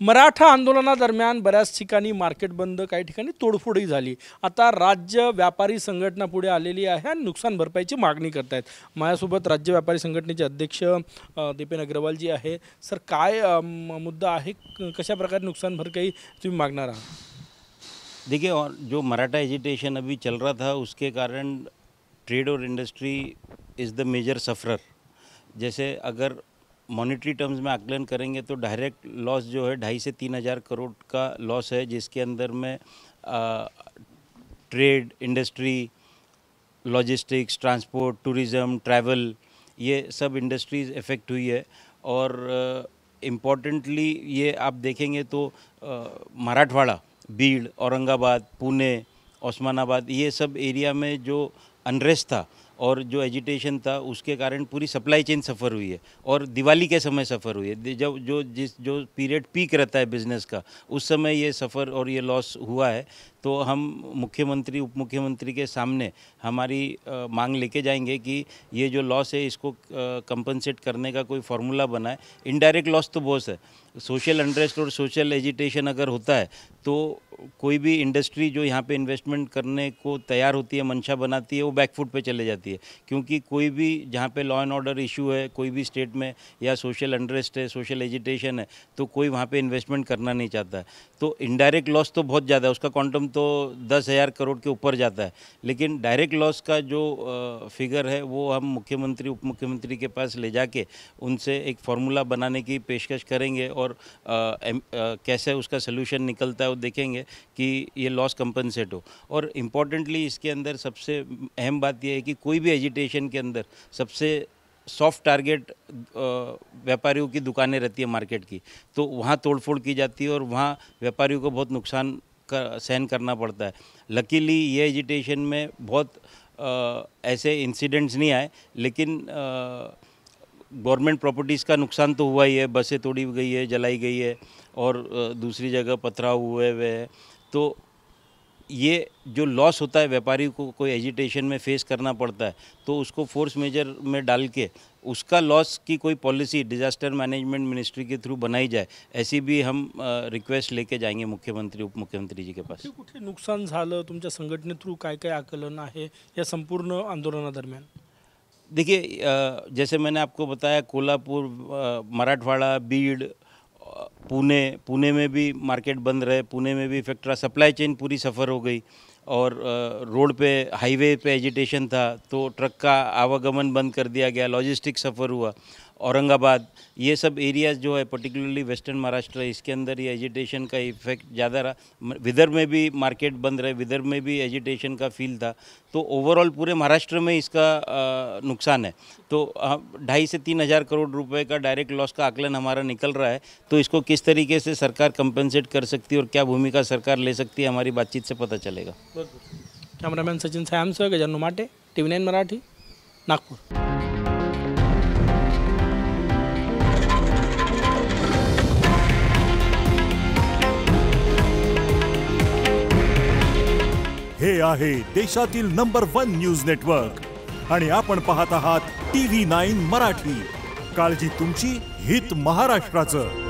मराठा आंदोलनादरम्यान बऱ्याच ठिकाणी मार्केट बंद, काही ठिकाणी तोडफोडही झाली। आता राज्य व्यापारी संघटना पुढे आलेली आहे आणि नुकसान भरपाईची मागणी करत आहेत। माझ्यासोबत राज्य व्यापारी संघटनेचे अध्यक्ष दीपेन अग्रवाल जी आहे। सर, काय मुद्दा आहे, कशा प्रकारे नुकसान भरपाई तुम्ही मागणार आहात? देखिए, और जो मराठा एजिटेशन अभी चल रहा था उसके कारण ट्रेड और इंडस्ट्री इज़ द मेजर सफ़रर। जैसे अगर मॉनेटरी टर्म्स में आकलन करेंगे तो डायरेक्ट लॉस जो है 2.5 से 3 हज़ार करोड़ का लॉस है, जिसके अंदर में trade, industry, logistics, transport, tourism, travel, ये सब इंडस्ट्रीज़ इफ़ेक्ट हुई है। और इम्पॉर्टेंटली ये आप देखेंगे तो मराठवाड़ा, बीड़, औरंगाबाद, पुणे, ओस्मानाबाद, ये सब एरिया में जो अनरेस्ट था और जो एजिटेशन था उसके कारण पूरी सप्लाई चेन सफ़र हुई है और दिवाली के समय सफ़र हुई है। जब जो पीरियड पीक रहता है बिज़नेस का, उस समय ये सफ़र और ये लॉस हुआ है। तो हम मुख्यमंत्री, उप मुख्यमंत्री के सामने हमारी मांग लेके जाएंगे कि ये जो लॉस है इसको कंपनसेट करने का कोई फार्मूला बनाए। इनडायरेक्ट लॉस तो बहुत है। सोशल अनरेस्ट और सोशल एजिटेशन अगर होता है तो कोई भी इंडस्ट्री जो यहाँ पे इन्वेस्टमेंट करने को तैयार होती है, मंशा बनाती है, वो बैकफुट पे चले जाती है। क्योंकि कोई भी जहाँ पे लॉ एंड ऑर्डर इशू है कोई भी स्टेट में, या सोशल अनरेस्ट है, सोशल एजिटेशन है, तो कोई वहाँ पे इन्वेस्टमेंट करना नहीं चाहता है। तो इनडायरेक्ट लॉस तो बहुत ज़्यादा है, उसका क्वांटम तो 10,000 करोड़ के ऊपर जाता है। लेकिन डायरेक्ट लॉस का जो फिगर है वो हम मुख्यमंत्री, उप मुख्यमंत्री के पास ले जाके उनसे एक फार्मूला बनाने की पेशकश करेंगे और कैसे उसका सलूशन निकलता है वो देखेंगे कि ये लॉस कंपनसेट हो। और इम्पॉर्टेंटली इसके अंदर सबसे अहम बात यह है कि कोई भी एजिटेशन के अंदर सबसे सॉफ्ट टारगेट व्यापारियों की दुकानें रहती है मार्केट की, तो वहाँ तोड़फोड़ की जाती है और वहाँ व्यापारियों को बहुत नुकसान का सहन करना पड़ता है। लकीली ये एजिटेशन में बहुत ऐसे इंसिडेंट्स नहीं आए, लेकिन गवर्नमेंट प्रॉपर्टीज़ का नुकसान तो हुआ ही है। बसें तोड़ी गई है, जलाई गई है और दूसरी जगह पथराव हुए हुए है। तो ये जो लॉस होता है व्यापारी को कोई एजिटेशन में फेस करना पड़ता है, तो उसको फोर्स मेजर में डाल के उसका लॉस की कोई पॉलिसी डिज़ास्टर मैनेजमेंट मिनिस्ट्री के थ्रू बनाई जाए, ऐसी भी हम रिक्वेस्ट लेके जाएंगे मुख्यमंत्री, उप मुख्यमंत्री जी के पास। कुठे नुकसान झालं, तुमच्या संघटने थ्रू काय काय आकलन आहे या संपूर्ण आंदोलनादरम्यान? देखिए, जैसे मैंने आपको बताया, कोल्हापुर, मराठवाड़ा, बीड़, पुणे में भी मार्केट बंद रहे, पुणे में भी इफेक्ट रहा, सप्लाई चेन पूरी सफ़र हो गई। और रोड पे, हाईवे पे एजिटेशन था तो ट्रक का आवागमन बंद कर दिया गया, लॉजिस्टिक सफ़र हुआ। औरंगाबाद, ये सब एरियाज़ जो है पर्टिकुलरली वेस्टर्न महाराष्ट्र, इसके अंदर ये एजिटेशन का इफेक्ट ज़्यादा रहा। विदर्भ में भी मार्केट बंद रहे, विदर्भ में भी एजिटेशन का फील था। तो ओवरऑल पूरे महाराष्ट्र में इसका नुकसान है। तो 2.5 से 3 हज़ार करोड़ रुपए का डायरेक्ट लॉस का आकलन हमारा निकल रहा है। तो इसको किस तरीके से सरकार कंपनसेट कर सकती है और क्या भूमिका सरकार ले सकती है, हमारी बातचीत से पता चलेगा। कॅमेरामॅन सचिन सायमसह गजानन माटे, TV9 मराठी, नागपूर। हे आहे देशातील नंबर 1 न्यूज नेटवर्क आणि आपण पाहत आहात TV9 मराठी। काळजी तुमची, हित महाराष्ट्राचं।